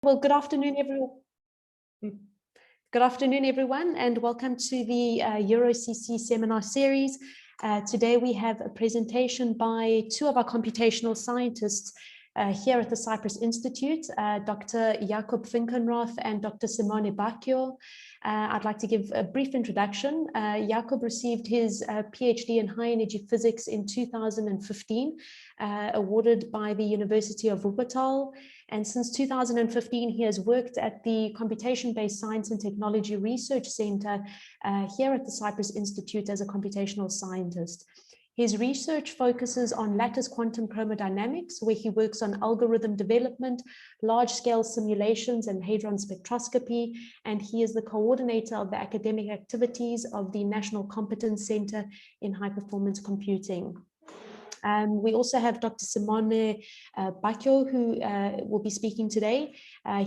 Well, good afternoon, everyone. Good afternoon, everyone, and welcome to the EuroCC seminar series. Today we have a presentation by two of our computational scientists here at the Cyprus Institute, Dr. Finkenrath and Dr. Simone Bacchio. I'd like to give a brief introduction. Jakob received his PhD in high energy physics in 2015, awarded by the University of Wuppertal. And since 2015, he has worked at the Computation-Based Science and Technology Research Center here at the Cyprus Institute as a computational scientist. His research focuses on lattice quantum chromodynamics, where he works on algorithm development, large-scale simulations, and hadron spectroscopy. And he is the coordinator of the academic activities of the National Competence Center in high-performance computing. We also have Dr. Simone Bacchio, who will be speaking today.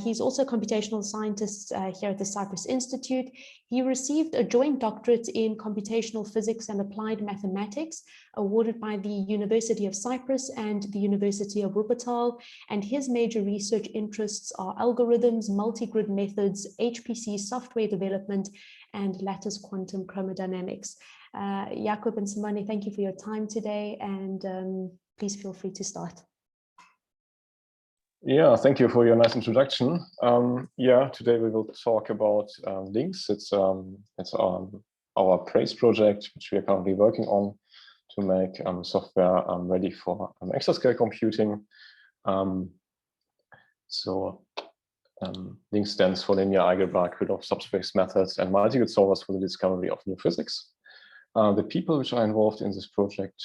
He's also a computational scientist here at the Cyprus Institute. He received a joint doctorate in computational physics and applied mathematics, awarded by the University of Cyprus and the University of Wuppertal. And his major research interests are algorithms, multigrid methods, HPC software development, and lattice quantum chromodynamics. Jakob and Simone, thank you for your time today, and please feel free to start. Yeah, thank you for your nice introduction. Today we will talk about Links. It's our PRAISE project, which we are currently working on to make software ready for exascale computing. Links stands for linear algebra, Krylov subspace methods, and multigrid solvers for the discovery of new physics. The people which are involved in this project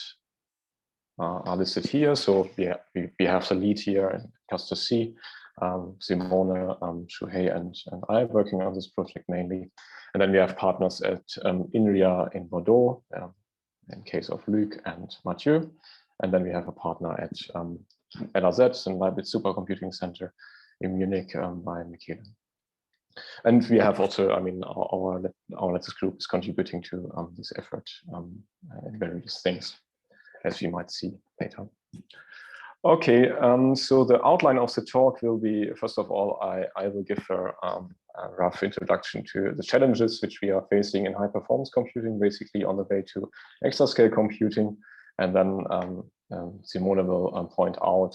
are listed here. So we have the lead here, CaSToRC, Simone, Shuhei, and I working on this project mainly. And then we have partners at INRIA in Bordeaux, in case of Luc and Mathieu. And then we have a partner at LAZ, in Leibniz Supercomputing Center in Munich by Michele. And we have also, our Lattice group is contributing to this effort in various things, as we might see later. Okay, so the outline of the talk will be, first of all, I will give a rough introduction to the challenges which we are facing in high performance computing, basically on the way to exascale computing. And then Simone will point out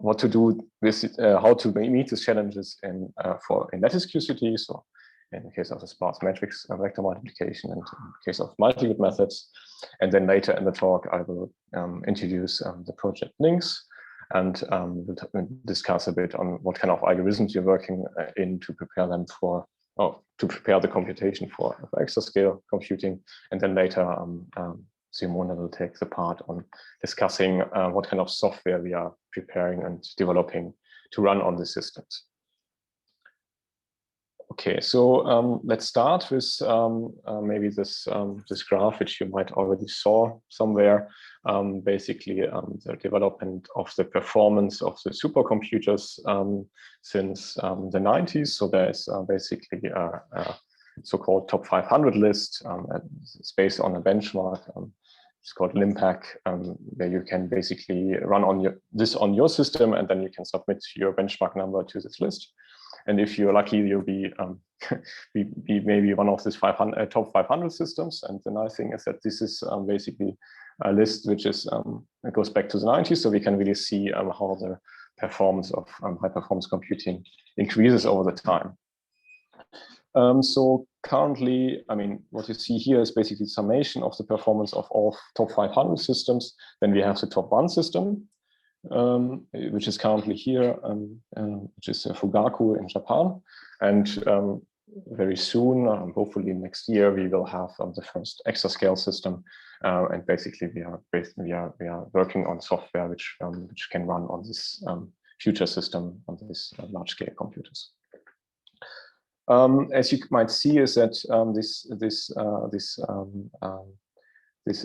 what to do with how to meet these challenges in lattice QCT. So in the case of the sparse matrix vector multiplication, and in the case of multigrid methods. And then later in the talk, I will introduce the project Links, and we'll discuss a bit on what kind of algorithms you're working in to prepare them to prepare the computation for exascale computing. And then later, Simone will take the part on discussing what kind of software we are preparing and developing to run on the systems. Okay, so let's start with maybe this graph, which you might already saw somewhere. Basically, the development of the performance of the supercomputers since the 90s. So there's basically a so-called top 500 list. It's based on a benchmark. It's called LIMPAC, where you can basically run on this on your system, and then you can submit your benchmark number to this list. And if you're lucky, you'll be maybe one of these top 500 systems. And the nice thing is that this is basically a list which is it goes back to the 90s, so we can really see how the performance of high performance computing increases over the time. So currently, what you see here is basically summation of the performance of all top 500 systems. Then we have the top 1 system, which is currently here, which is Fugaku in Japan. And very soon, hopefully next year, we will have the first exascale system. And basically, we are working on software which can run on this future system on these large scale computers. As you might see, is that this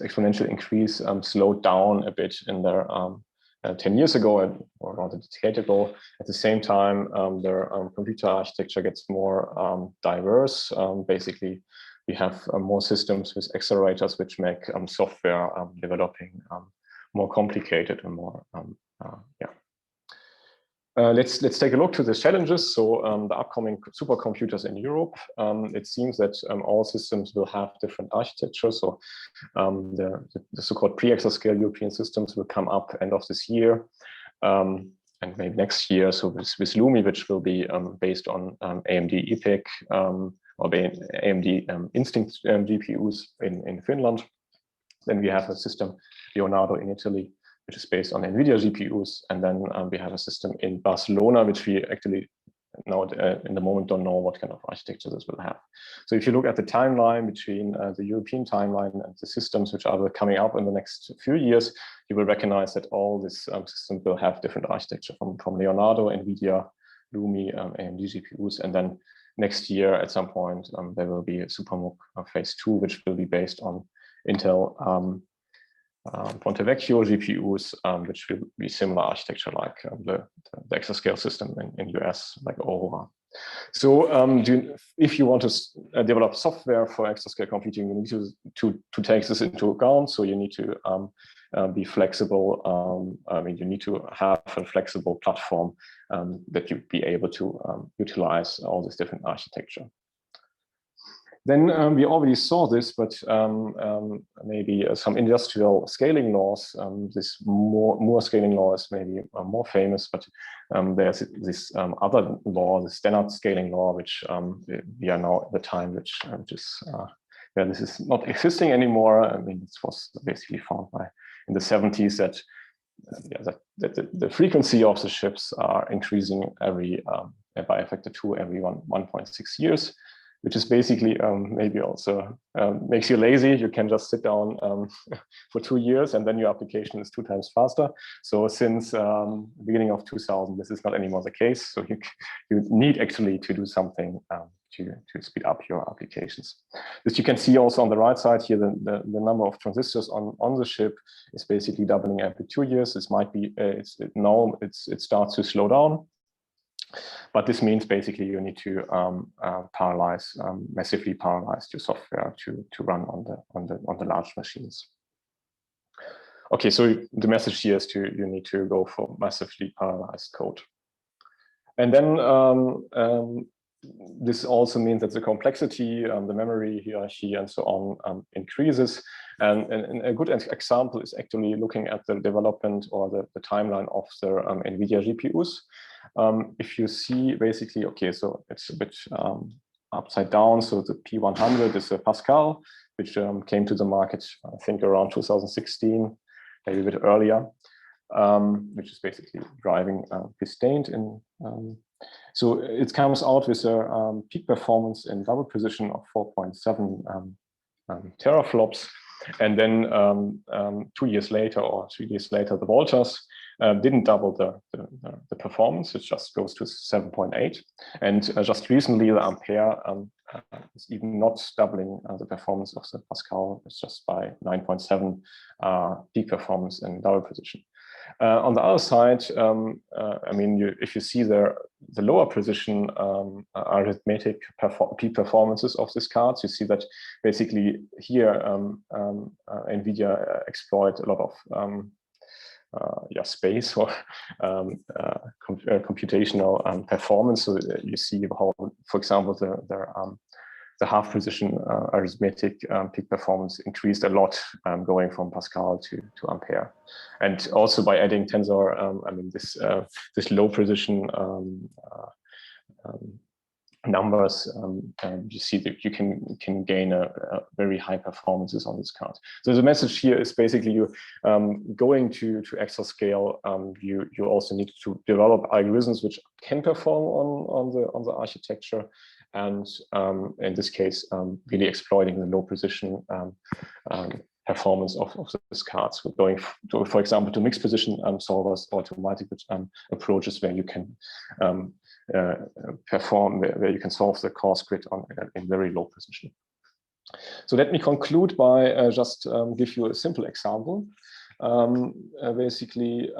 exponential increase slowed down a bit in there 10 years ago or around a decade ago. At the same time, their computer architecture gets more diverse. Basically, we have more systems with accelerators which make software developing more complicated and more, yeah. Let's take a look to the challenges. So the upcoming supercomputers in Europe, it seems that all systems will have different architectures. So the so-called pre-exascale European systems will come up end of this year and maybe next year. So with LUMI, which will be based on AMD EPIC or AMD Instinct GPUs in Finland. Then we have a system, Leonardo in Italy, which is based on Nvidia GPUs. And then we have a system in Barcelona, which we actually now in the moment don't know what kind of architecture this will have. So if you look at the timeline between the European timeline and the systems which are coming up in the next few years, you will recognize that all these systems will have different architecture from Leonardo, Nvidia, LUMI, AMD GPUs. And then next year at some point, there will be a SuperMOOC phase 2, which will be based on Intel Ponte Vecchio GPUs, which will be similar architecture like the exascale system in US, like Aurora. So if you want to develop software for exascale computing, you need to take this into account. So you need to be flexible. I mean, you need to have a flexible platform that you be able to utilize all this different architecture. Then we already saw this, but maybe some industrial scaling laws. This Moore scaling law is maybe more famous, but there's this other law, the standard scaling law, which we are now at the time, which yeah, this is not existing anymore. I mean, it was basically found in the 70s that the frequency of the ships are increasing every by a factor 2 every 1.6 years. Which is basically maybe also makes you lazy. You can just sit down for 2 years and then your application is 2 times faster. So since the beginning of 2000, this is not anymore the case. So you need actually to do something to speed up your applications. As you can see also on the right side here, the number of transistors on the ship is basically doubling every 2 years. This might be, it starts to slow down. But this means basically you need to massively parallelize your software to run on the large machines. Okay, so the message here is you need to go for massively parallelized code. And then this also means that the complexity, the memory hierarchy, and so on increases. And a good example is actually looking at the development or the timeline of the Nvidia GPUs. If you see basically, okay, so it's a bit upside down. So the P100 is a Pascal, which came to the market, I think, around 2016, maybe a bit earlier, which is basically driving Pistain in. So it comes out with a peak performance in double precision of 4.7 teraflops. And then 2 years later or 3 years later, the Voltas didn't double the performance. It just goes to 7.8. And just recently, the Ampere is even not doubling the performance of the Pascal. It's just by 9.7 peak performance in double precision. On the other side, I mean, if you see the lower precision arithmetic peak performances of these cards, you see that basically here Nvidia exploit a lot of space or computational performance. So you see how, for example, the half precision arithmetic peak performance increased a lot, going from Pascal to Ampere. And also by adding tensor, I mean, this low precision numbers, you see that you can gain a very high performances on this card. So the message here is basically you going to exascale, you also need to develop algorithms which can perform on the architecture, and in this case, really exploiting the low precision performance of these cards. We're going to, for example, to mixed precision solvers or to multigrid approaches where you can perform, where you can solve the coarse grid in very low precision. So let me conclude by just give you a simple example. Basically,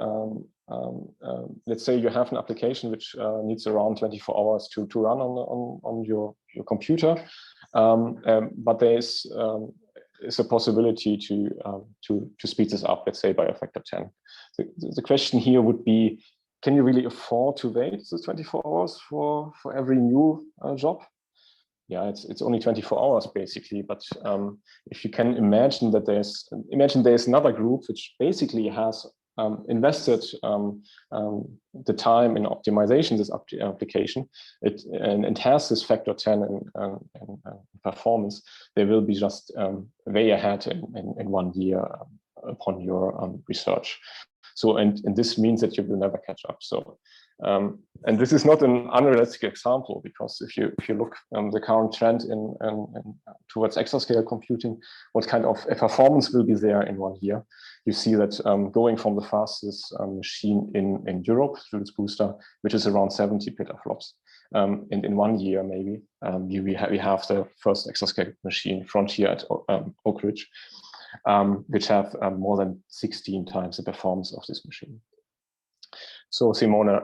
let's say you have an application which needs around 24 hours to run on your computer, but there is is a possibility to speed this up, let's say by a factor 10. The question here would be, can you really afford to wait the 24 hours for every new job? Yeah, it's only 24 hours basically, but if you can imagine that there's another group which basically has invested the time in optimization this application, and has this factor 10 in performance, they will be just way ahead in 1 year upon your research. So, and this means that you will never catch up. So, and this is not an unrealistic example, because if you look the current trend in towards exascale computing, what kind of performance will be there in 1 year? You see that going from the fastest machine in Europe, Jules Booster, which is around 70 petaflops, and in 1 year maybe we have the first exascale machine, Frontier at Oak Ridge, which have more than 16 times the performance of this machine. So Simone,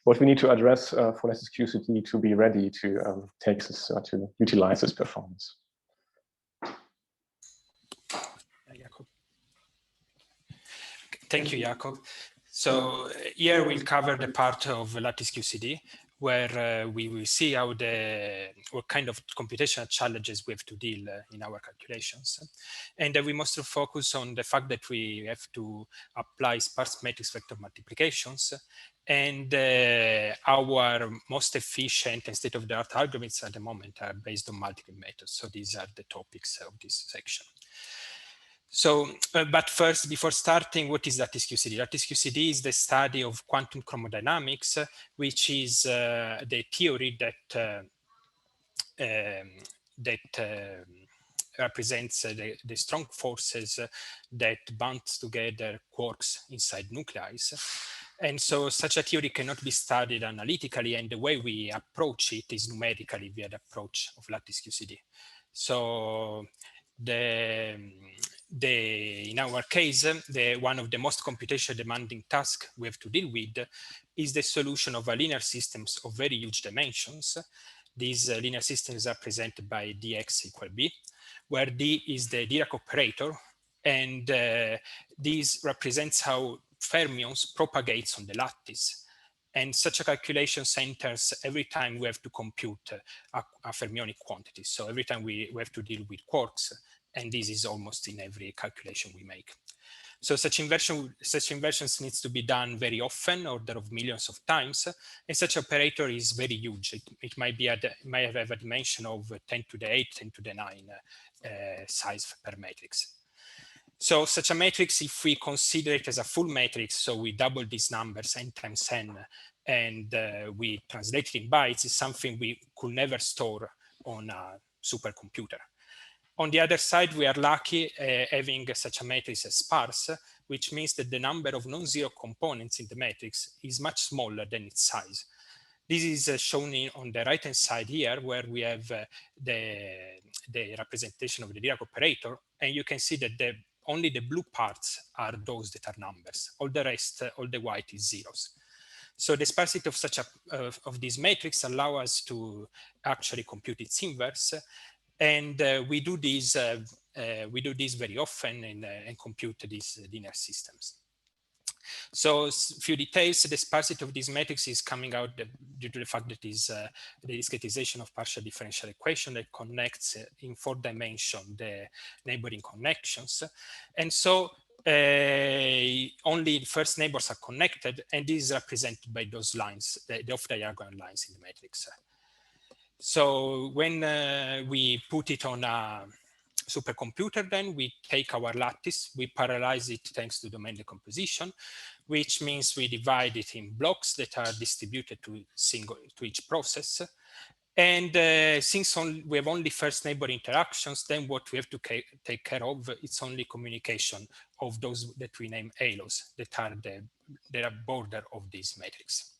what we need to address for Lattice QCD to be ready to take this, to utilize this performance? Thank you, Jakob. So here we'll cover the part of Lattice QCD where we will see how what kind of computational challenges we have to deal in our calculations. And we mostly focus on the fact that we have to apply sparse matrix vector multiplications, and our most efficient and state-of-the-art algorithms at the moment are based on multigrid methods. So these are the topics of this section. So, but first, before starting, what is Lattice QCD? Lattice QCD is the study of quantum chromodynamics, which is the theory that represents the strong forces that bond together quarks inside nuclei. And so such a theory cannot be studied analytically, and the way we approach it is numerically via the approach of Lattice QCD. So in our case, one of the most computationally demanding tasks we have to deal with is the solution of a linear systems of very huge dimensions. These linear systems are represented by dx equal b, where d is the Dirac operator, and this represents how fermions propagates on the lattice. And such a calculation centers every time we have to compute a fermionic quantity. So every time we have to deal with quarks, and this is almost in every calculation we make. So such inversions needs to be done very often, order of millions of times, and such operator is very huge. It might be might have a dimension of 10 to the 8, 10 to the 9 size per matrix. So such a matrix, if we consider it as a full matrix, so we double these numbers n times n, and we translate it in bytes, is something we could never store on a supercomputer. On the other side, we are lucky having such a matrix as sparse, which means that the number of non-zero components in the matrix is much smaller than its size. This is shown on the right-hand side here, where we have the representation of the Dirac operator, and you can see that only the blue parts are those that are numbers. All the rest, all the white is zeros. So the sparsity of such of this matrix allow us to actually compute its inverse. And we do this very often and compute these linear systems. So a few details: the sparsity of this matrix is coming out due to the fact that is the discretization of partial differential equation that connects in 4 dimensions the neighboring connections. And so only the first neighbors are connected, and this is represented by those lines, the off-diagonal lines in the matrix. So when we put it on a supercomputer, then we take our lattice, we parallelize it thanks to domain decomposition, which means we divide it in blocks that are distributed to each process. And since we have only first neighbor interactions, then what we have to take care of is only communication of those that we name halos, that are the border of this matrix.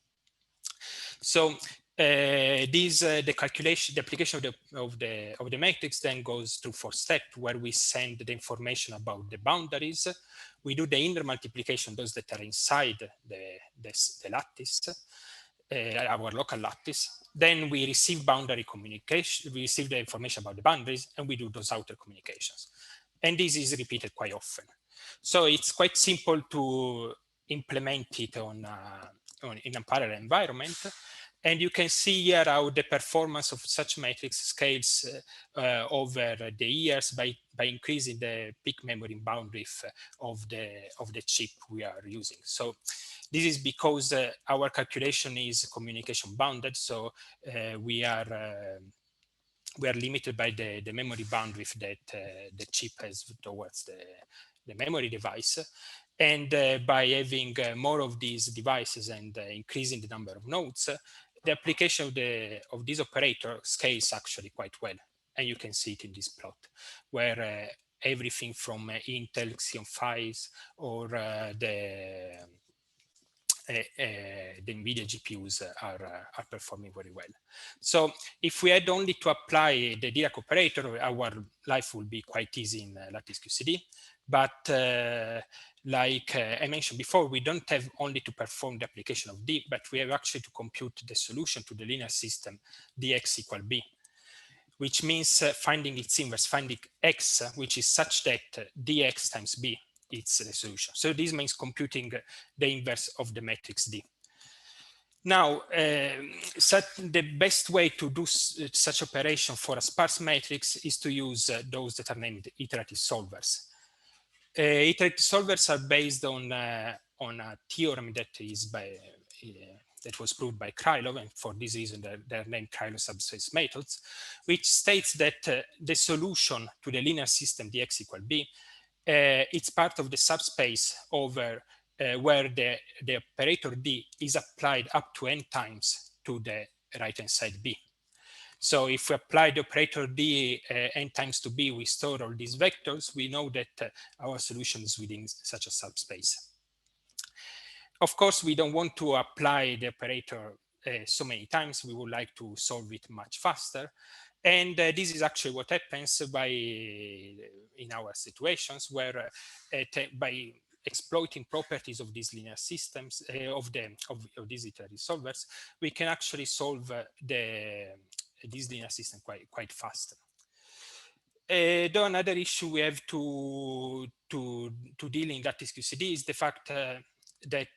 So the application of the matrix then goes through 4 steps, where we send the information about the boundaries. We do the inner multiplication, those that are inside the lattice, our local lattice. Then we receive boundary communication. We receive the information about the boundaries, and we do those outer communications. And this is repeated quite often. So it's quite simple to implement it in a parallel environment. And you can see here how the performance of such matrix scales over the years by increasing the peak memory boundwidth of the chip we are using. So this is because our calculation is communication bounded. So we are limited by the memory bandwidth that the chip has towards the memory device. And by having more of these devices and increasing the number of nodes, the application of this operator scales actually quite well. And you can see it in this plot, where everything from Intel Xeon 5s or the Nvidia GPUs are performing very well. So if we had only to apply the Dirac operator, our life will be quite easy in Lattice QCD. But like I mentioned before, we don't have only to perform the application of D, but we have actually to compute the solution to the linear system dx equal B, which means finding its inverse, finding x, which is such that dx times B is the solution. So this means computing the inverse of the matrix D. Now, the best way to do such operation for a sparse matrix is to use those that are named iterative solvers. Iterative solvers are based on a theorem that is that was proved by Krylov, and for this reason they're named Krylov subspace methods, which states that the solution to the linear system dx equal B, it's part of the subspace over where the operator D is applied up to n times to the right-hand side B. So if we apply the operator D n times to B, we store all these vectors, we know that our solution is within such a subspace. Of course, we don't want to apply the operator so many times. We would like to solve it much faster. And this is actually what happens in our situations, where by exploiting properties of these linear systems, of these iterative solvers, we can actually solve this linear system quite fast. Though another issue we have to deal in Lattice QCD is the fact that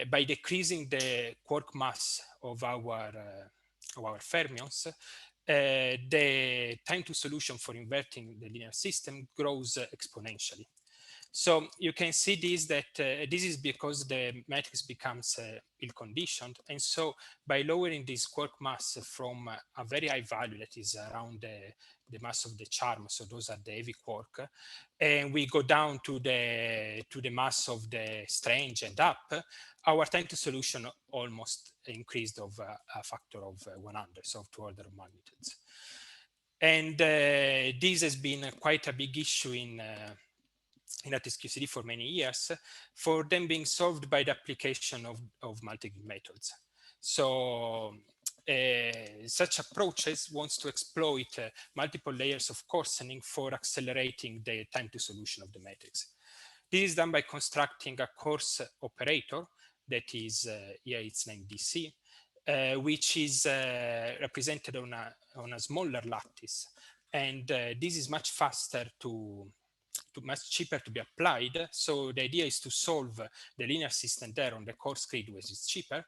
by decreasing the quark mass of our fermions, the time to solution for inverting the linear system grows exponentially. So you can see this, that this is because the matrix becomes ill-conditioned. And so by lowering this quark mass from a very high value that is around the mass of the charm, so those are the heavy quark, and we go down to the mass of the strange and up, our time to solution almost increased of a factor of 100, so 2 orders of magnitudes. And this has been quite a big issue in Lattice QCD for many years, for them being solved by the application of multigrid methods. So such approaches wants to exploit multiple layers of coarsening for accelerating the time to solution of the matrix. This is done by constructing a coarse operator that is, here it's named DC, which is represented on a smaller lattice. And this is much faster much cheaper to be applied. So the idea is to solve the linear system there on the coarse grid, which is cheaper,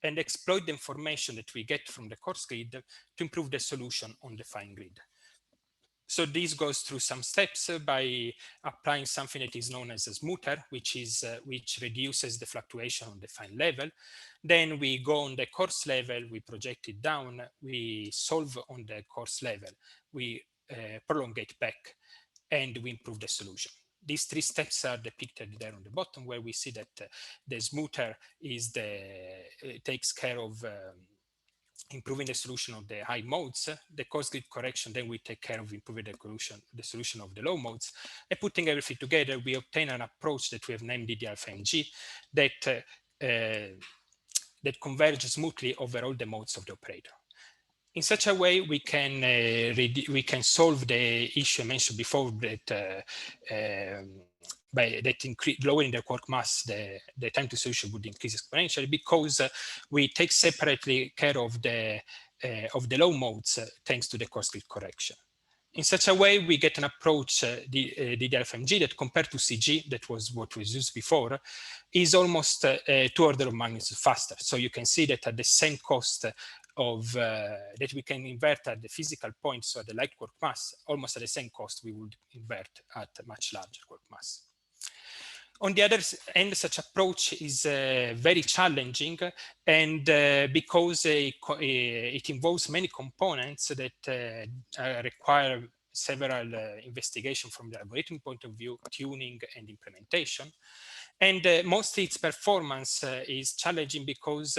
and exploit the information that we get from the coarse grid to improve the solution on the fine grid. So this goes through some steps by applying something that is known as a smoother, which reduces the fluctuation on the fine level. Then we go on the coarse level, we project it down, we solve on the coarse level, we prolongate back, and we improve the solution. These 3 steps are depicted there on the bottom, where we see that the smoother takes care of improving the solution of the high modes, the coarse grid correction, then we take care of improving the solution of the low modes. And putting everything together, we obtain an approach that we have named DD alpha MG that converges smoothly over all the modes of the operator. In such a way, we can solve the issue I mentioned before, that by lowering the quark mass, the time to solution would increase exponentially, because we take separately care of the low modes thanks to the coarse grid correction. in such a way, we get an approach, the DDR-FMG, that compared to CG, that was what was used before, is almost 2 orders of magnitude faster. So you can see that at the same cost of that we can invert at the physical point, so at the light quark mass, almost at the same cost we would invert at a much larger quark mass. On the other end, such approach is very challenging, and because it involves many components that require several investigation from the algorithm point of view, tuning and implementation. And mostly its performance is challenging because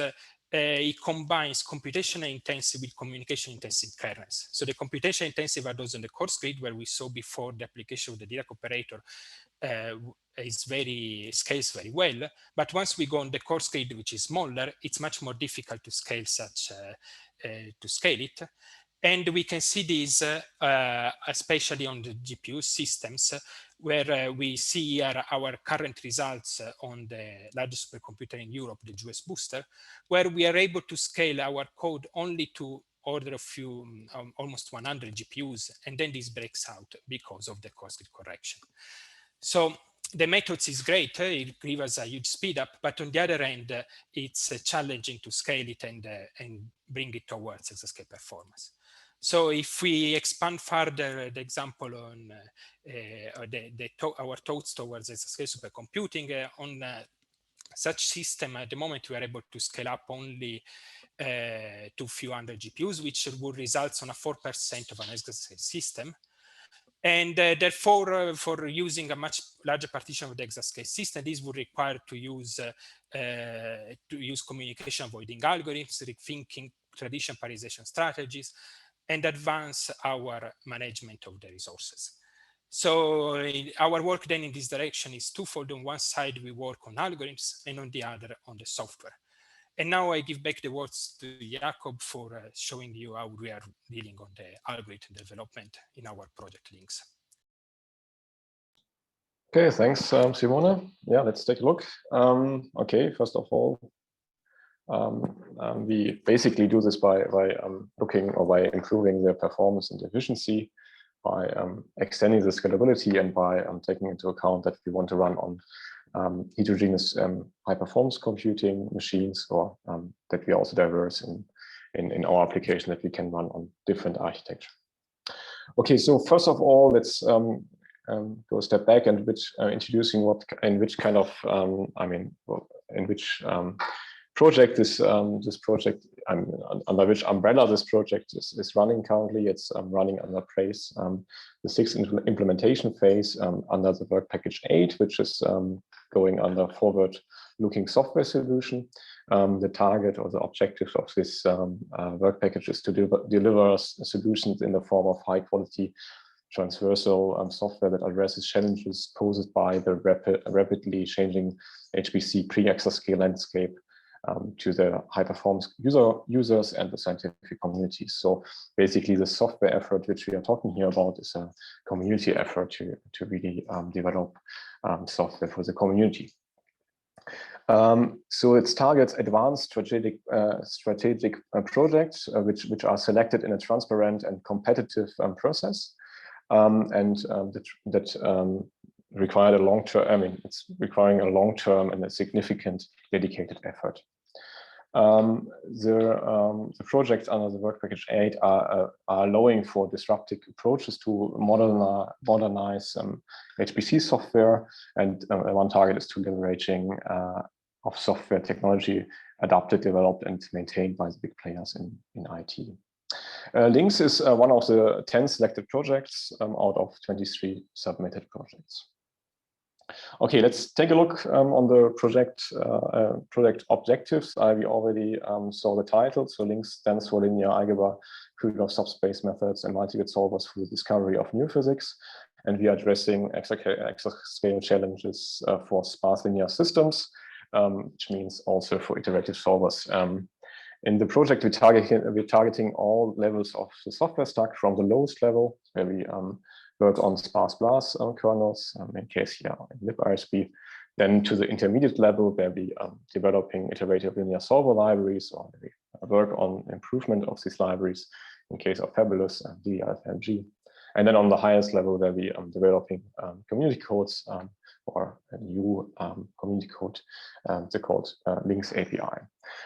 it combines computational intensive with communication intensive kernels. So the computation intensive are those on the coarse grid, where we saw before the application of the Dirac operator scales very well. But once we go on the coarse grid, which is smaller, it's much more difficult to scale it. And we can see this especially on the GPU systems, where we see here our current results on the largest supercomputer in Europe, the JUS Booster, where we are able to scale our code only to order of almost 100 GPUs, and then this breaks out because of the coarse grid correction. So the methods is great, it gives us a huge speed up, but on the other end, it's challenging to scale it and bring it towards exascale performance. So if we expand further the example on our thoughts towards exascale supercomputing, on such system, at the moment we are able to scale up only to a few hundred GPUs, which would result on a 4% of an exascale system. And therefore, for using a much larger partition of the exascale system, this would require to use communication avoiding algorithms, rethinking traditional parization strategies, and advance our management of the resources. So our work then in this direction is twofold. On one side, we work on algorithms, and on the other, on the software. And now I give back the words to Jakob for showing you how we are dealing on the algorithm development in our project Links. Okay, thanks, Simone. Yeah, let's take a look. Okay, first of all, we basically do this by looking or by improving the performance and efficiency, by extending the scalability, and by taking into account that we want to run on heterogeneous high performance computing machines, or that we are also diverse in our application, that we can run on different architecture. Okay, so first of all, let's go a step back and introducing in which project this project, under which umbrella this project is running currently. It's running under PRAISE, the 6th implementation phase, under the work package 8, which is going under forward-looking software solution. The target or the objective of this work package is to deliver solutions in the form of high-quality transversal software that addresses challenges posed by the rapidly changing HPC pre-exascale landscape to the high-performance users and the scientific community. So basically, the software effort which we are talking here about is a community effort to really develop software for the community. So it targets advanced strategic projects which are selected in a transparent and competitive process, that required a long-term. It's requiring a long-term and a significant dedicated effort. The projects under the work package 8 are allowing for disruptive approaches to modernize HPC software, and one target is to leveraging of software technology adapted, developed, and maintained by the big players in IT. Links is one of the 10 selected projects out of 23 submitted projects. Okay, let's take a look on the project objectives. We already saw the title. So Links stands for Linear Algebra, Krylov subspace methods, and multigrid solvers for the discovery of new physics. And we are addressing exascale challenges for sparse linear systems, which means also for iterative solvers. In the project, we're targeting all levels of the software stack, from the lowest level, where we work on sparse BLAS kernels, in case here in libRSP, then to the intermediate level, where we are developing iterative linear solver libraries, or we work on improvement of these libraries in case of Fabulous and DDR-FMG. And then on the highest level, where we are developing community codes or a new community code, they're called Links API.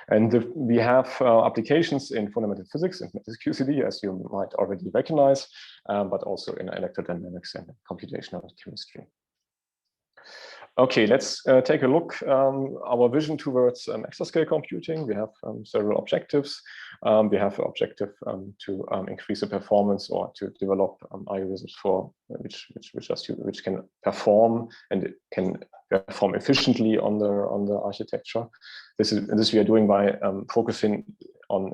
And we have applications in fundamental physics and QCD, as you might already recognize, but also in electrodynamics and computational chemistry. Okay, let's take a look our vision towards exascale computing. We have several objectives. We have an objective to increase the performance or to develop algorithms for which can perform and it can perform efficiently on the architecture. This we are doing by focusing on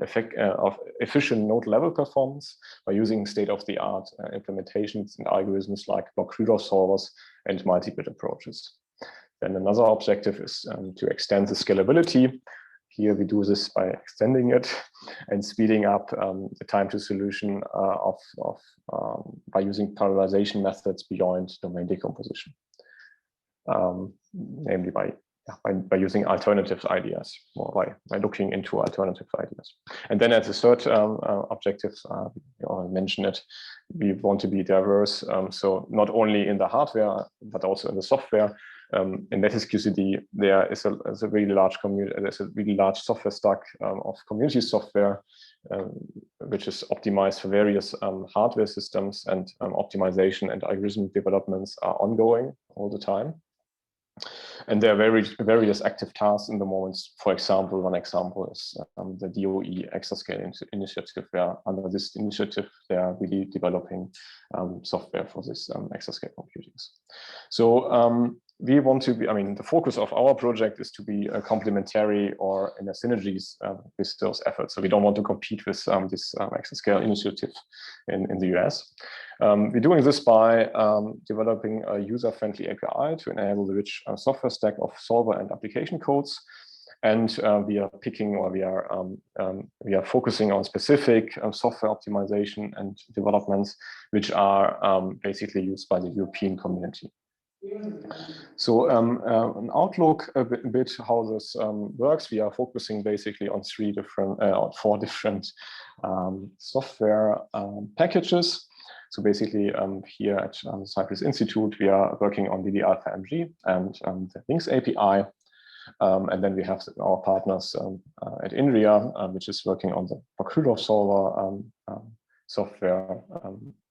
efficient node level performance by using state-of-the-art implementations and algorithms like Krylov solvers and multigrid approaches. Then another objective is to extend the scalability. Here we do this by extending it and speeding up the time to solution by using parallelization methods beyond domain decomposition, namely by using alternative ideas, or by looking into alternative ideas. And then as a third objective, I mentioned it, we want to be diverse. So not only in the hardware, but also in the software. In Lattice QCD, there is a really large community. There's a really large software stack of community software, which is optimized for various hardware systems, and optimization and algorithm developments are ongoing all the time. And there are various active tasks in the moment. For example, one example is the DOE Exascale initiative, where under this initiative, they are really developing software for this exascale computing. So we want to be, the focus of our project is to be complementary or in a synergies with those efforts. So we don't want to compete with this exascale initiative in the US. We're doing this by developing a user-friendly API to enable the rich software stack of solver and application codes. And we are picking, or we are focusing on specific software optimization and developments, which are basically used by the European community. So an outlook a bit how this works. We are focusing basically on four different software packages. So basically here at the Cyprus Institute, we are working on DDR5G and the Links API. And then we have our partners at Nvidia, which is working on the Krylov solver software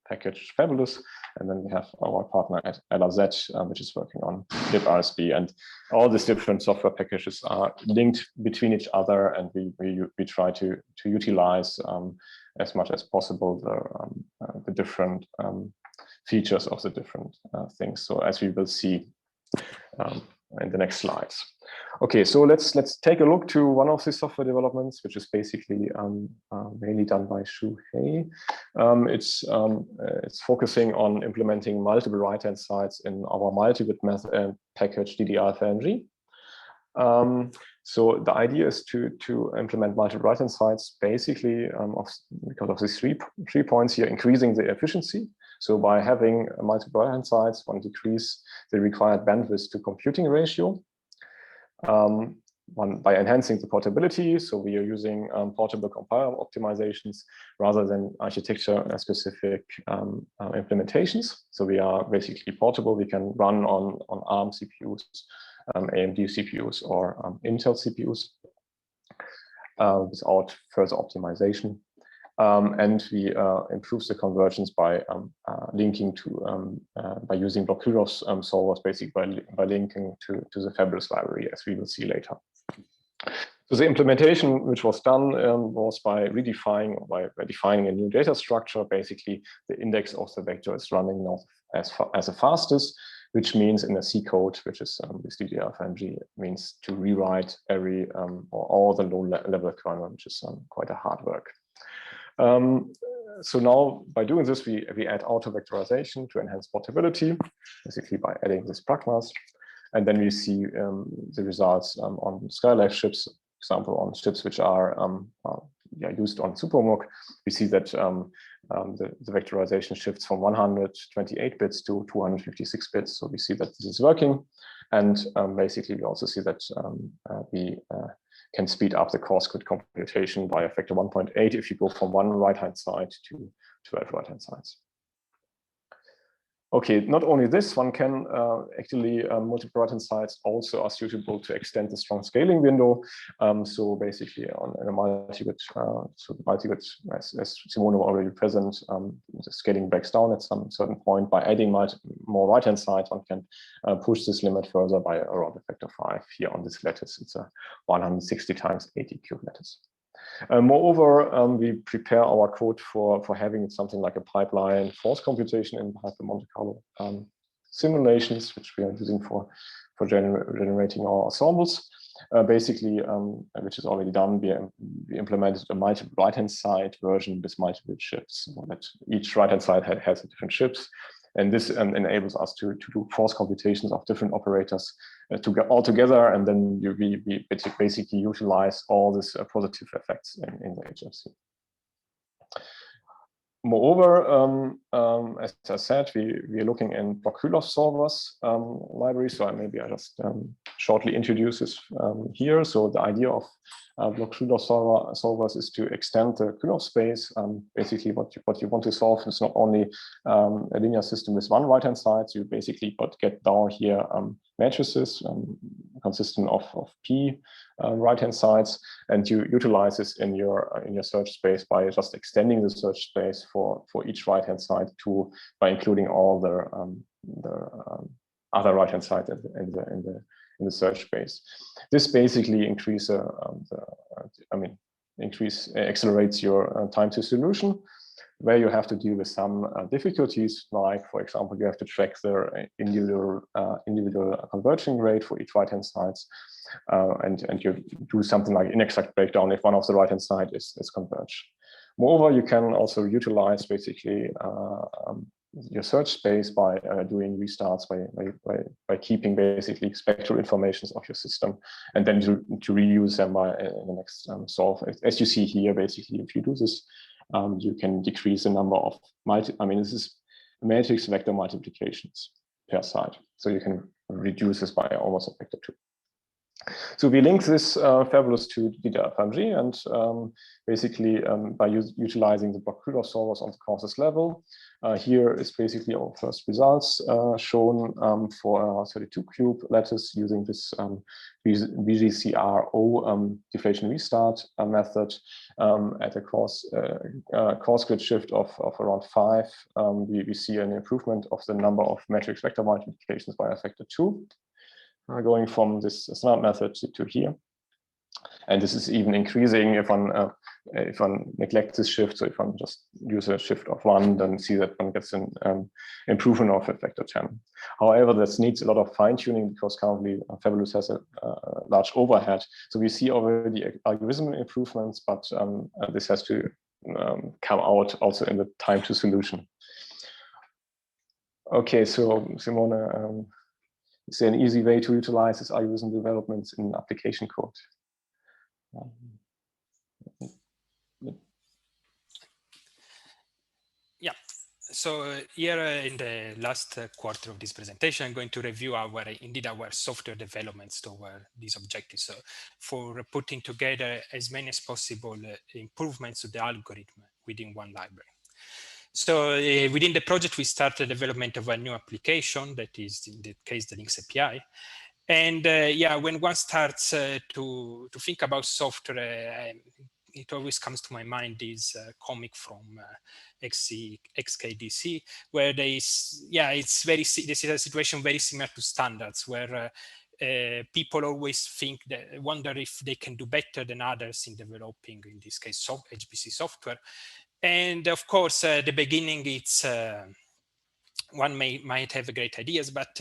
package, Fabulous. And then we have our partner at LRZ, which is working on libRSB. And all these different software packages are linked between each other, and we try to utilize as much as possible the different features of the different things. So as we will see in the next slides. Okay, so let's take a look to one of the software developments, which is basically mainly done by Shu He. It's focusing on implementing multiple right-hand sides in our multigrid method package DDR5G. So the idea is to implement multiple right-hand sides basically because of these three points here, increasing the efficiency. So by having multiple right-hand sides, one decrease the required bandwidth to computing ratio. One by enhancing the portability. So we are using portable compiler optimizations rather than architecture-specific implementations. So we are basically portable. We can run on ARM CPUs, AMD CPUs, or Intel CPUs without further optimization. And we improve the convergence by linking to by using Krylov solvers, basically by linking to the Fabulous library, as we will see later. So the implementation which was done was by defining a new data structure. Basically, the index of the vector is running now as the fastest, which means in a C code, which is this DDR5G, means to rewrite every or all the low-level kernel, which is quite a hard work. So now by doing this, we add auto-vectorization to enhance portability, basically by adding this pragmas. And then we see the results on Skylake chips, for example, on chips which are used on SuperMOOC. We see that the vectorization shifts from 128 bits to 256 bits. So we see that this is working. And basically, we also see that we can speed up the coarse grid computation by a factor 1.8 if you go from one right-hand side to 12 right-hand sides. Okay, not only this, one can actually multiple right-hand sides also are suitable to extend the strong scaling window. So basically on a multigrid, so the multigrid, as Simone already present, the scaling breaks down at some certain point. By adding more right-hand sides, one can push this limit further by around a factor 5. Here on this lattice, it's a 160 times 80 cube lattice. Moreover, we prepare our code for having something like a pipeline force computation in Hyper Monte Carlo simulations, which we are using for generating our ensembles. Basically, which is already done, we implemented a multiple right-hand side version with multiple shifts, so that each right-hand side has different shifts. And this enables us to do force computations of different operators to get all together, and then we basically utilize all these positive effects in the HFC. Moreover, as I said, we are looking in Krylov solvers library. So maybe I just shortly introduce this here. So the idea of Krylov solvers is to extend the Krylov space. Basically, what you want to solve is not only a linear system with one right-hand side. So you basically get down here matrices consisting of P right-hand sides, and you utilize this in your search space by just extending the search space for each right-hand side by including all the other right-hand side in the search space. This basically accelerates your time to solution, where you have to deal with some difficulties, like, for example, you have to track the individual converging rate for each right-hand sides, and you do something like inexact breakdown if one of the right-hand side is converged. Moreover, you can also utilize basically your search space by doing restarts, by keeping basically spectral informations of your system, and then to reuse them in the next solve. As you see here, basically, if you do this, you can decrease the number of this is matrix vector multiplications per side. So you can reduce this by almost a factor 2. So we link this fabulous to DDR5G, and basically by utilizing the Krylov solvers on the causes level. Here is basically our first results shown for a 32 cube lattice using this VGCRO deflation restart method at a coarse grid shift of around 5. We see an improvement of the number of matrix vector multiplications by a factor 2. Going from this standard method to here, and this is even increasing if one neglects this shift. So if one just use a shift of 1, then see that one gets an improvement of a factor 10. However, this needs a lot of fine tuning because currently Fabulous has a large overhead. So we see already algorithmic improvements, but this has to come out also in the time to solution. Okay, so Simone. Is there an easy way to utilize this algorithm developments in application code? Yeah, so here in the last quarter of this presentation, I'm going to review our software developments toward these objectives. So for putting together as many as possible improvements to the algorithm within one library. So within the project, we started development of a new application that is, in the case, the Linklinks API. And yeah, when one starts to think about software, it always comes to my mind this comic from XKDC, where this is a situation very similar to standards, where people always wonder if they can do better than others in developing, in this case, HPC software. And of course, the beginning, one might have great ideas, but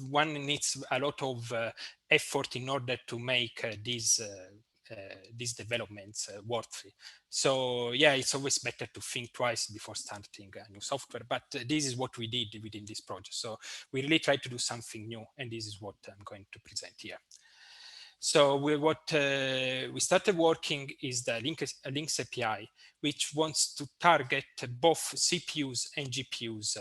one needs a lot of effort in order to make these developments worthy. So yeah, it's always better to think twice before starting a new software. But this is what we did within this project. So we really tried to do something new, and this is what I'm going to present here. So what we started working is the Linklinks API, which wants to target both CPUs and GPUs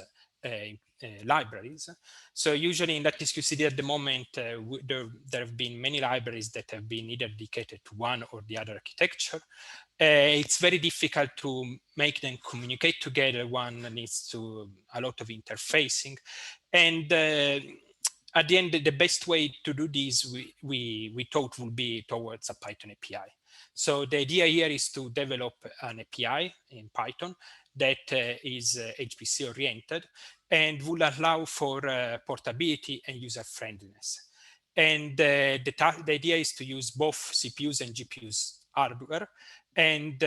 libraries. So usually in Lattice QCD at the moment, there have been many libraries that have been either dedicated to one or the other architecture. it's very difficult to make them communicate together. One needs to a lot of interfacing, and at the end, the best way to do this, we thought would be towards a Python API. So the idea here is to develop an API in Python that is HPC oriented and will allow for portability and user friendliness. And the idea is to use both CPUs and GPUs hardware and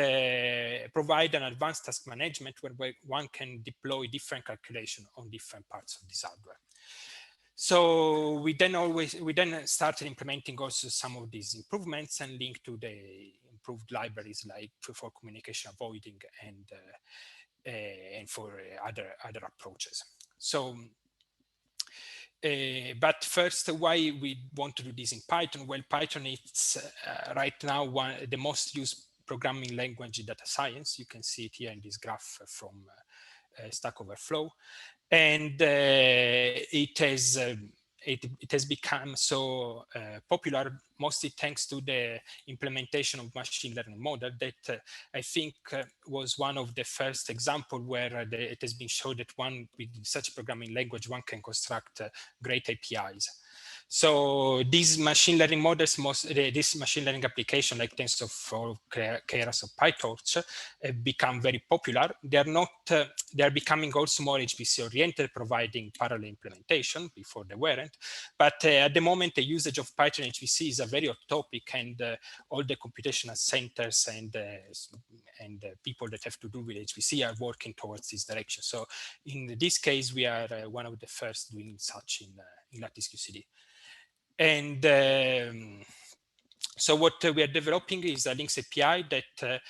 provide an advanced task management where one can deploy different calculations on different parts of this hardware. So we then started implementing also some of these improvements and linked to the improved libraries like for communication avoiding and for other approaches. So, but first, why we want to do this in Python? Well, Python is right now the most used programming language in data science. You can see it here in this graph from Stack Overflow. And it has become so popular, mostly thanks to the implementation of machine learning model that I think was one of the first examples where it has been shown that with such programming language, one can construct great APIs. So these machine learning models, this machine learning application like TensorFlow, Keras, or PyTorch have become very popular. They are becoming also more HPC oriented, providing parallel implementation. Before they weren't. But at the moment, the usage of Python HPC is a very hot topic, and all the computational centers and people that have to do with HPC are working towards this direction. So in this case, we are one of the first doing such in Lattice QCD. And so what we are developing is a Links API that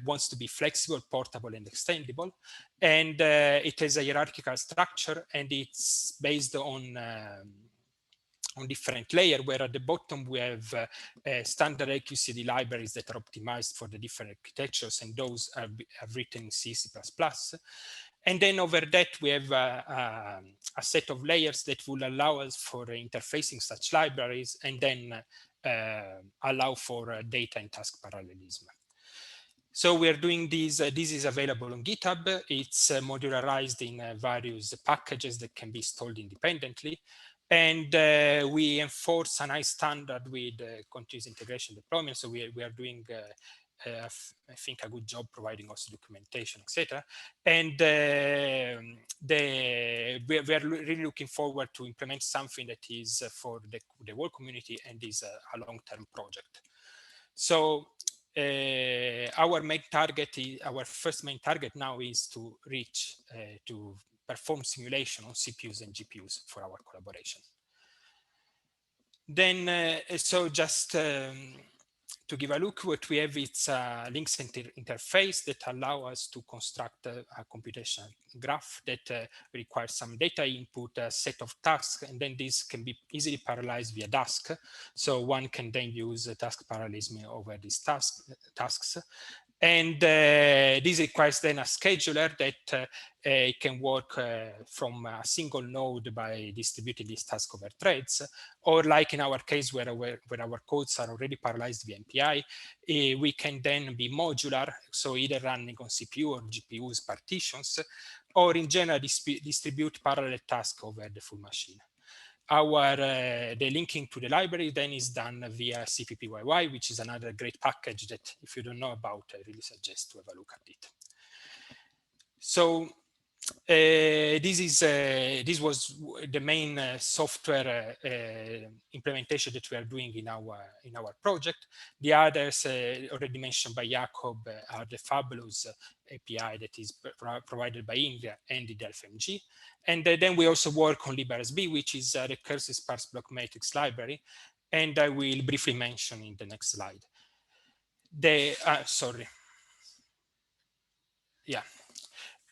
wants to be flexible, portable, and extendable. And it has a hierarchical structure, and it's based on different layers, where at the bottom we have standard QCD libraries that are optimized for the different architectures, and those are written in C, C++. And then over that, we have a set of layers that will allow us for interfacing such libraries and then allow for data and task parallelism. So we are doing this. This is available on GitHub. It's modularized in various packages that can be installed independently. And we enforce a nice standard with continuous integration deployment. So we are doing I think a good job providing also documentation, etc. And we are really looking forward to implement something that is for the whole community and is a long-term project. So our first main target now is to reach to perform simulation on CPUs and GPUs for our collaboration. Then, so just to give a look, what we have is a links interface that allow us to construct a computational graph that requires some data input, a set of tasks, and then this can be easily parallelized via task. So one can then use task parallelism over these tasks. And this requires then a scheduler that can work from a single node by distributing this task over threads, or like in our case where our codes are already parallelized via MPI, we can then be modular, so either running on CPU or GPUs partitions, or in general distribute parallel tasks over the full machine. The linking to the library then is done via CPPYY, which is another great package that if you don't know about, I really suggest to have a look at it. So this was the main software implementation that we are doing in our project. The others already mentioned by Jakob are the fabulous API that is provided by India and the DelfMG. And then we also work on LibRSB, which is a recursive sparse block matrix library, and I will briefly mention in the next slide. Sorry. Yeah.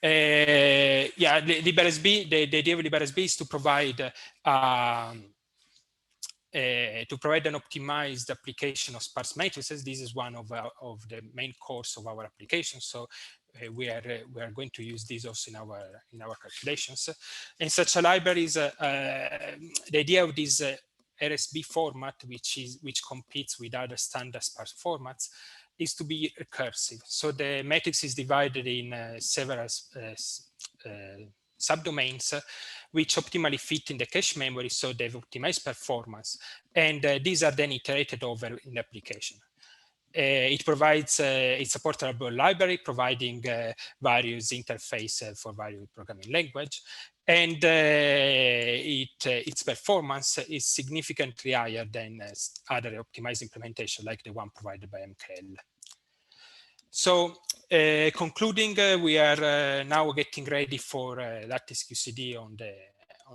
The LibRSB, the idea of LibRSB is to provide an optimized application of sparse matrices. This is one of the main cores of our application. So we are going to use this also in our calculations. And such a library is the idea of this RSB format, which competes with other standard sparse formats, is to be recursive. So the matrix is divided in several subdomains which optimally fit in the cache memory, so they optimize performance. And these are then iterated over in the application. It provides, it supports a library providing various interfaces for various programming language. And its performance is significantly higher than other optimized implementation like the one provided by MKL. So concluding, we are now getting ready for Lattice QCD on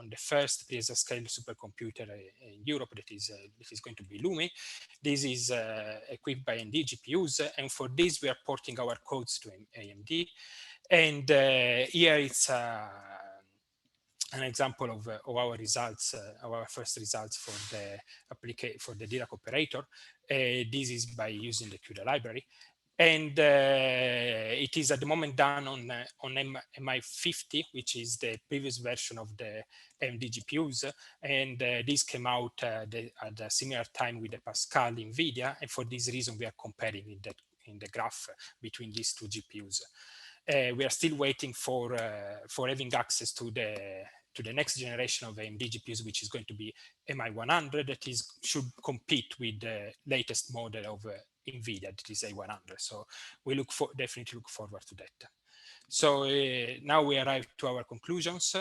the first peso-scale supercomputer in Europe that is going to be LUMI. This is equipped by NVIDIA GPUs, and for this we are porting our codes to AMD. And here it's an example of our results, our first results for the Dirac operator. This is by using the CUDA library. And it is at the moment done on MI50, which is the previous version of the AMD GPUs. And this came out at a similar time with the Pascal Nvidia. And for this reason, we are comparing in the graph between these two GPUs. We are still waiting for having access to the next generation of AMD GPUs, which is going to be MI100, that should compete with the latest model of Nvidia, that is A100. So we definitely look forward to that. So now we arrive to our conclusions.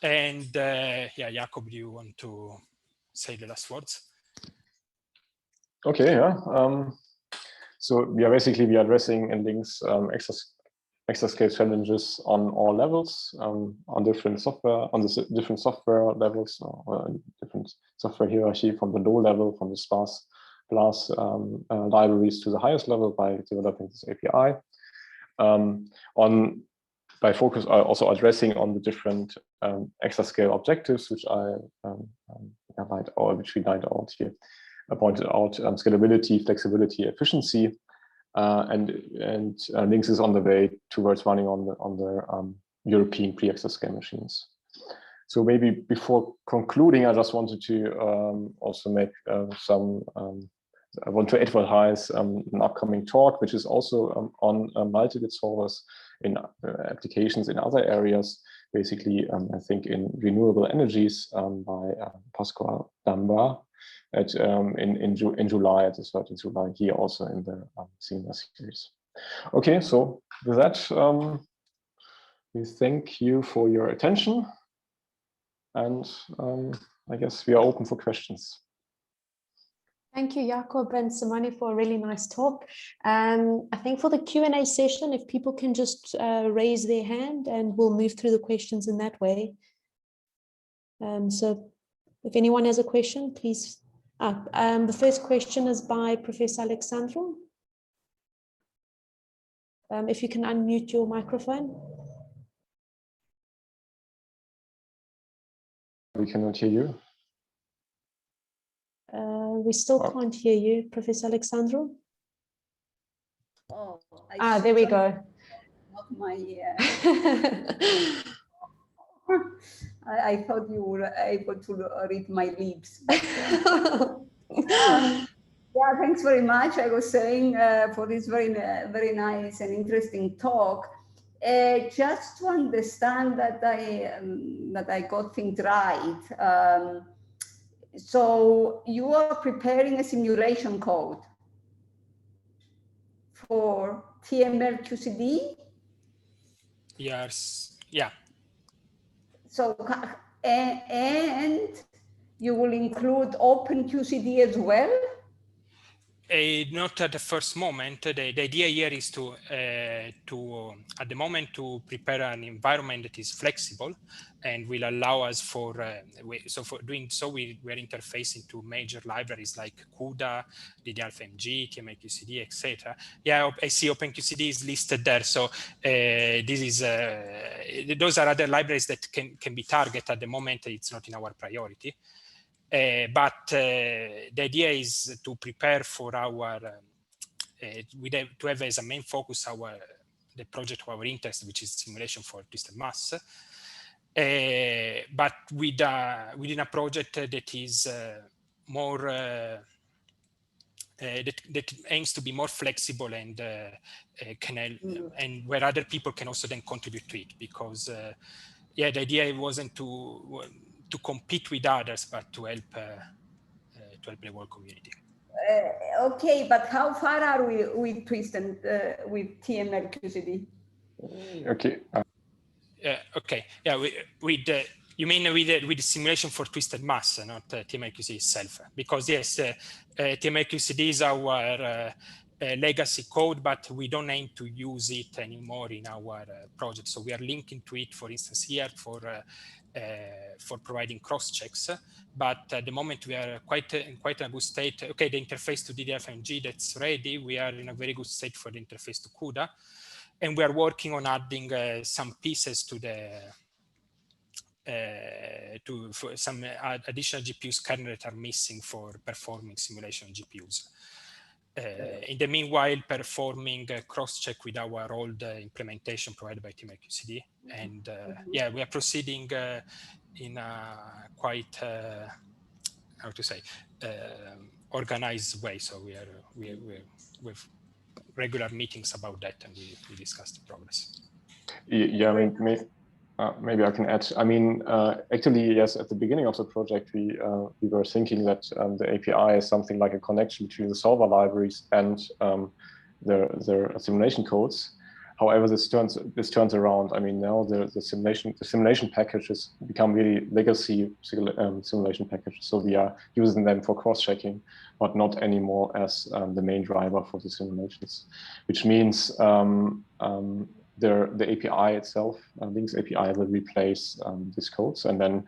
And yeah, Jakob, do you want to say the last words? Okay, yeah. So we are addressing in links exascale challenges on all levels, on different software, different software levels, or different software hierarchy from the low level, from the sparse class libraries to the highest level by developing this API. By focus, also addressing on the different exascale objectives, which which we lined out here. I pointed out scalability, flexibility, efficiency, and Links is on the way towards running on the European pre-exascale machines. So maybe before concluding, I just wanted to also make I want to advertise an upcoming talk, which is also on multigrid solvers in applications in other areas, basically, I think in renewable energies by Pascal Damba in July, at the 13th July, here also in the senior series. Okay, so with that, we thank you for your attention, and I guess we are open for questions. Thank you, Jakob and Simone, for a really nice talk. I think for the Q&A session, if people can just raise their hand, and we'll move through the questions in that way. So if anyone has a question, please. The first question is by Professor Alexandru. If you can unmute your microphone. We cannot hear you. We still can't hear you, Professor Alexandru. Oh, there we go. Not my. I thought you were able to read my lips. Yeah, thanks very much. I was saying for this very nice and interesting talk. Just to understand that I got things right. So you are preparing a simulation code for TML QCD? Yes, yeah. So, and you will include Open QCD as well? Not at the first moment. The idea here is to at the moment, to prepare an environment that is flexible and will allow us for doing so, we are interfacing to major libraries like CUDA, DDR5MG, TMLQCD, etc. Yeah, I see OpenQCD is listed there. So this is those are other libraries that can be targeted. At the moment, it's not in our priority. But the idea is to prepare for our, to have as a main focus the project of our interest, which is simulation for distant mass. But within a project that is more that aims to be more flexible and and where other people can also then contribute to it, because yeah, the idea wasn't to compete with others, but to help the whole community. Okay, but how far are we with Twist and with TML-QCD? Okay. Okay. Yeah. With you mean with the simulation for twisted mass, not TML-QCD itself? Because yes, TML-QCD is our legacy code, but we don't aim to use it anymore in our project. So we are linking to it, for instance, here for providing cross checks. But at the moment we are in quite a good state. Okay, the interface to DDR5G, that's ready. We are in a very good state for the interface to CUDA, and we are working on adding some pieces to the for some additional GPUs kernel that are missing for performing simulation GPUs. In the meanwhile, performing cross-check with our old implementation provided by TML-QCD. And yeah, we are proceeding in a quite, how to say, organized way. So we've regular meetings about that, and we discuss the progress. Yeah, I mean, maybe I can add. I mean, actually, yes, at the beginning of the project, we were thinking that the API is something like a connection between the solver libraries and the simulation codes. However, this turns around. I mean, now the simulation packages become really legacy simulation packages. So we are using them for cross-checking, but not anymore as the main driver for the simulations, which means the API itself, Links API, will replace these codes, and then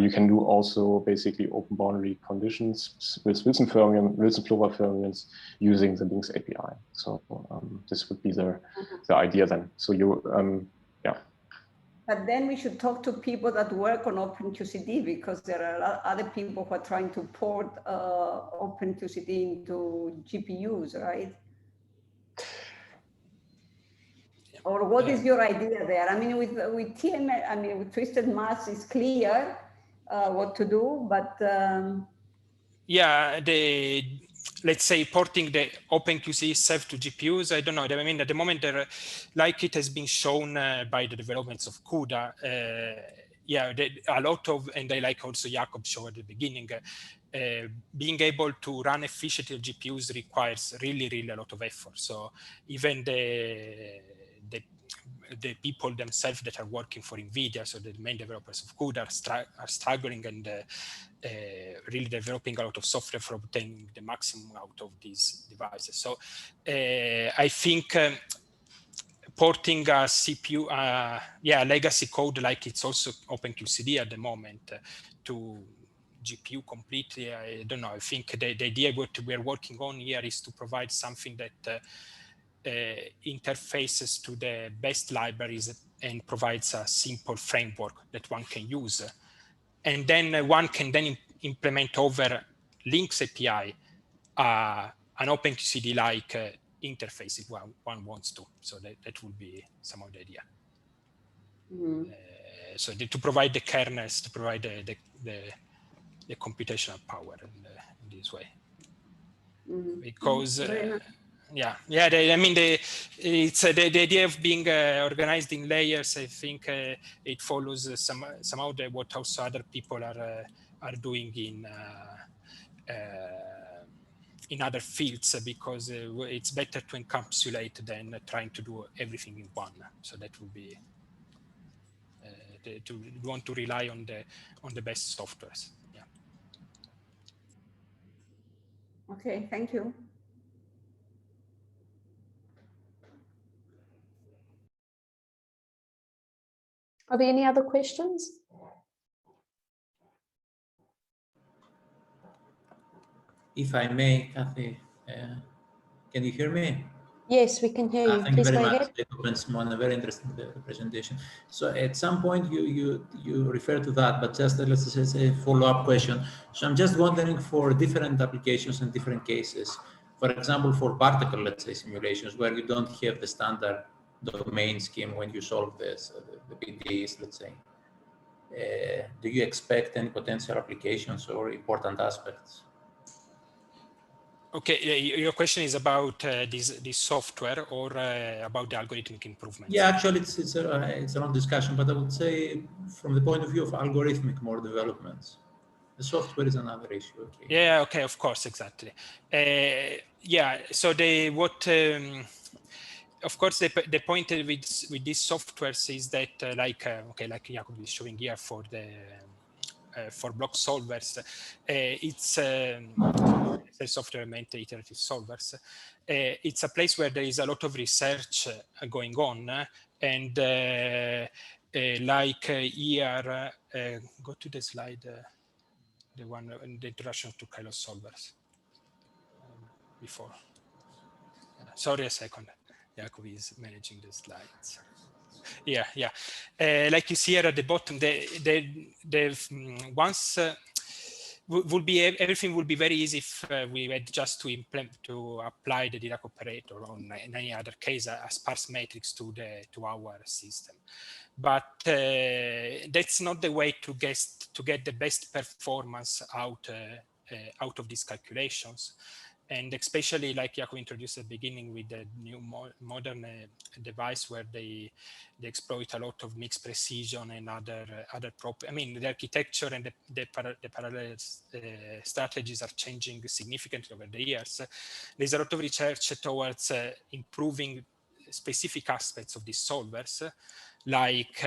you can do also basically open boundary conditions with Wilson-Clover fermions using the Links API. So this would be the idea then. So you, yeah. But then we should talk to people that work on OpenQCD, because there are other people who are trying to port OpenQCD into GPUs, right? Or what is your idea there? I mean, with TML, I mean, with twisted mass, it's clear what to do, but yeah, let's say porting the OpenQCD itself to GPUs, I don't know. I mean, at the moment, like it has been shown by the developments of CUDA, yeah, a lot of, and I like also Jakob showed at the beginning, being able to run efficiently GPUs requires really, really a lot of effort. So even the people themselves that are working for Nvidia, so the main developers of CUDA are struggling and really developing a lot of software for obtaining the maximum out of these devices. So I think porting a CPU, yeah, legacy code like it's also OpenQCD at the moment to GPU completely, I don't know. I think the idea what we are working on here is to provide something that interfaces to the best libraries and provides a simple framework that one can use. And then one can then implement over Links API an OpenQCD-like interface if one wants to. So that would be some of the idea. So to provide the kernels, to provide the computational power in this way. Because yeah, I mean, it's the idea of being organized in layers. I think it follows somehow what also other people are doing in other fields, because it's better to encapsulate than trying to do everything in one. So that would be to want to rely on the best softwares. Yeah. Okay, thank you. Are there any other questions? If I may, Kathy, can you hear me? Yes, we can hear you. Thank you very much, ahead. Jacob and Simone, a very interesting presentation. So at some point you refer to that, but just let's say a follow-up question. So I'm just wondering, for different applications and different cases, for example, for particle, let's say, simulations where you don't have the standard domain scheme when you solve this, the PDEs, let's say. Do you expect any potential applications or important aspects? Okay, your question is about this software or about the algorithmic improvements? Yeah, actually, it's a long discussion, but I would say from the point of view of algorithmic more developments, the software is another issue. Okay. Yeah. Okay. Of course. Exactly. Yeah. So of course, the point with these softwares is that, like Jakob is showing here for block solvers, it's a software meant iterative solvers. It's a place where there is a lot of research going on, and here, go to the slide, the one in the introduction to Krylov solvers before. Sorry, a second. Jakob is managing the slides. Yeah. Like you see here at the bottom, once everything will be very easy if we had just to apply the Dirac operator on in any other case a sparse matrix to our system. But that's not the way to get the best performance out of these calculations. And especially like Jakob introduced at the beginning with the new modern device where they exploit a lot of mixed precision and other I mean, the architecture and the parallel strategies are changing significantly over the years. There's a lot of research towards improving specific aspects of these solvers, like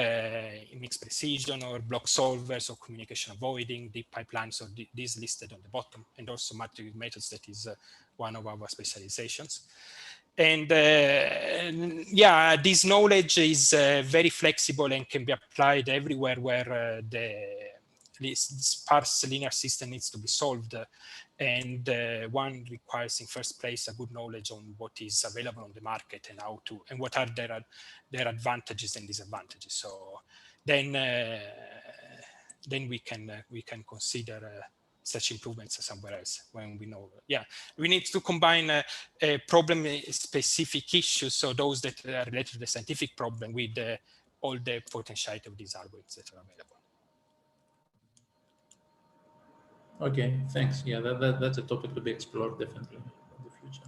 mixed precision or block solvers or communication avoiding, deep pipelines, or these listed on the bottom, and also multigrid methods, that is one of our specializations. And yeah, this knowledge is very flexible and can be applied everywhere where the sparse linear system needs to be solved. And one requires in first place a good knowledge on what is available on the market and how to, and what are their advantages and disadvantages. So then we can consider such improvements somewhere else when we know. Yeah, we need to combine problem specific issues, so those that are related to the scientific problem, with all the potentiality of these algorithms that are available. Okay, thanks. Yeah, that's a topic to be explored definitely in the future.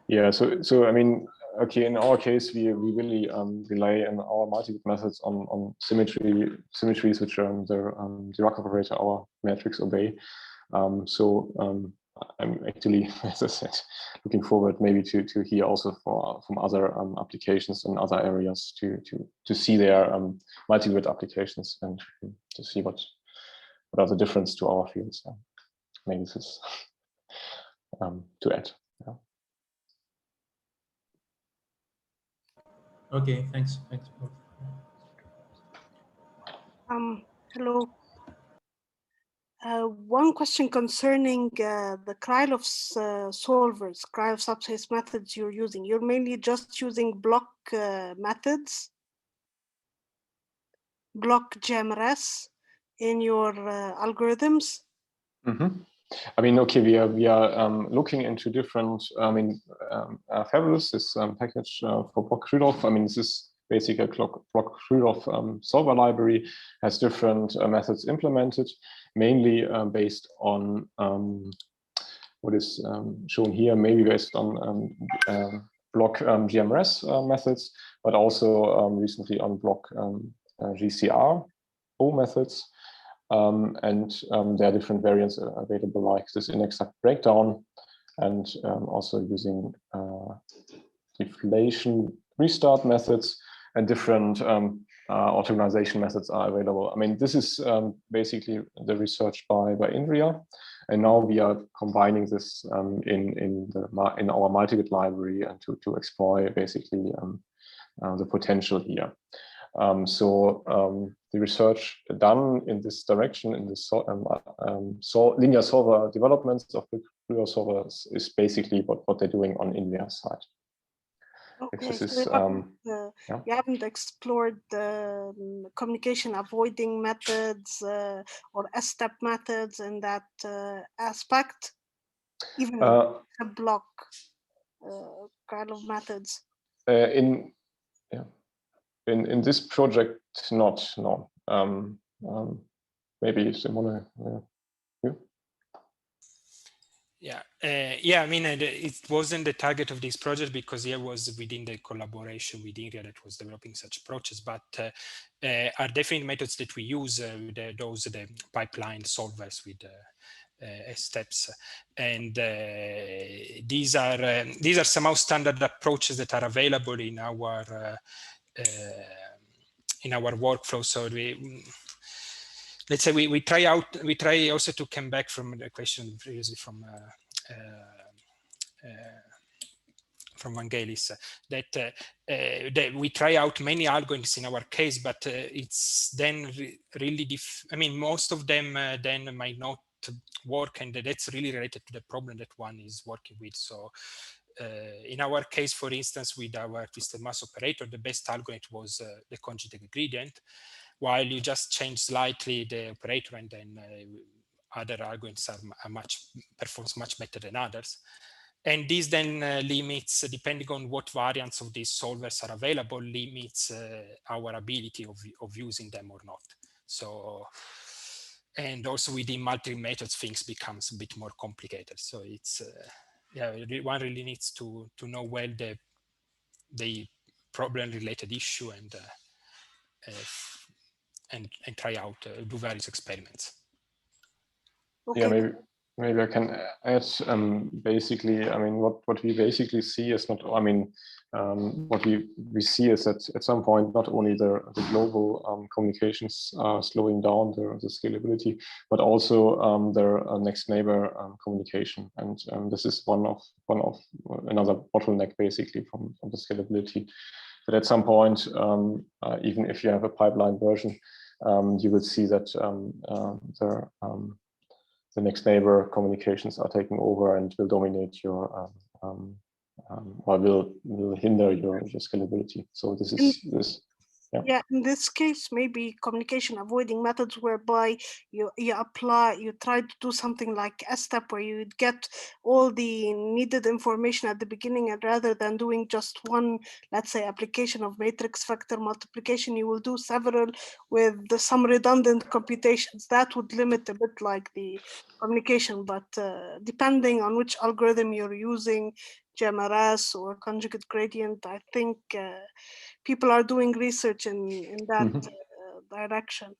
Yeah. So I mean, okay, in our case, we really rely on our multigrid methods on symmetries which the Dirac operator, our matrix, obey. I'm actually, as I said, looking forward maybe to hear also from other applications in other areas to see their multigrid applications and to see what are the difference to our fields. Maybe this is to add. Yeah. Okay, thanks. Hello. One question concerning the Krylov solvers, Krylov subspace methods you're using. You're mainly just using block methods, block GMRS in your algorithms? Mm-hmm. I mean, okay, we are looking into different. I mean, Fabulous, this package for block Krylov. I mean, this is basically a block Krylov solver library, has different methods implemented, mainly based on what is shown here, maybe based on block GMRS methods, but also recently on block GCR methods. And there are different variants available, like this inexact breakdown, and also using deflation restart methods, and different orthogonalization methods are available. I mean, this is basically the research by Nvidia, and now we are combining this in our multigrid library and to explore basically the potential here. The research done in this direction, in this linear solver developments of the Krylov solvers, is basically what they're doing on Nvidia's side. Okay, This is, you haven't explored the communication avoiding methods or S-step methods in that aspect, even the block Krylov methods? In this project, not, no. Maybe Simone, you? Yeah, I mean, it wasn't the target of this project because it was within the collaboration with India that was developing such approaches, but are definitely methods that we use, the pipeline solvers with steps, and these are somehow standard approaches that are available in our workflow. So let's say we try also to come back from the question previously from Vangelis, that we try out many algorithms in our case, but it's then really I mean, most of them then might not work, and that's really related to the problem that one is working with. So in our case, for instance, with our twisted mass operator, the best algorithm was the conjugate gradient, while you just change slightly the operator, and then other algorithms performs much better than others. And this then limits, depending on what variants of these solvers are available, limits our ability of using them or not. So, and also within multi methods, things becomes a bit more complicated. So it's, yeah, one really needs to know well the problem related issue and try out, do various experiments. Okay. Yeah, maybe I can add, basically, I mean, what we basically see is not, I mean, what we see is that at some point, not only the global communications are slowing down the scalability, but also their next neighbor communication. And this is one of another bottleneck, basically, from the scalability. But at some point, even if you have a pipeline version, you will see that the next neighbor communications are taking over and will dominate your, or will hinder your scalability. So this is, yeah, in this case, maybe communication avoiding methods whereby you try to do something like a step where you get all the needed information at the beginning, and rather than doing just one, let's say, application of matrix vector multiplication, you will do several with some redundant computations. That would limit a bit like the communication, but depending on which algorithm you're using, GMRS or conjugate gradient, I think people are doing research in that direction.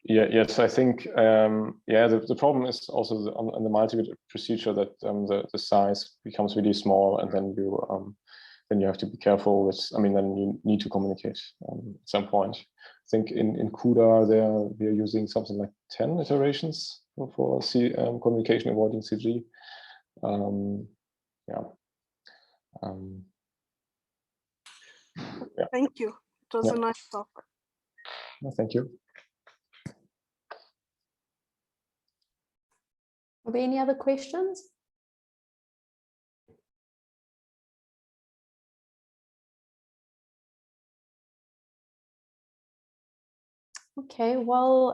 Yeah, yes, I think, yeah, the problem is also on the multigrid procedure that the size becomes really small, and then you have to be careful with, I mean, then you need to communicate at some point. I think in CUDA we are using something like 10 iterations for communication avoiding CG. Yeah. Yeah. Thank you. It was a nice talk. Thank you. Are there any other questions? Okay, well,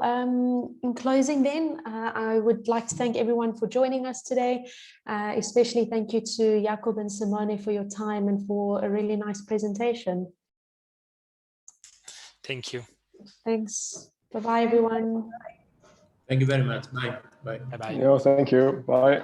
in closing then, I would like to thank everyone for joining us today. Especially thank you to Jakob and Simone for your time and for a really nice presentation. Thank you. Thanks. Bye-bye, everyone. Thank you very much. Bye. Bye. Bye-bye. Yeah, thank you. Bye.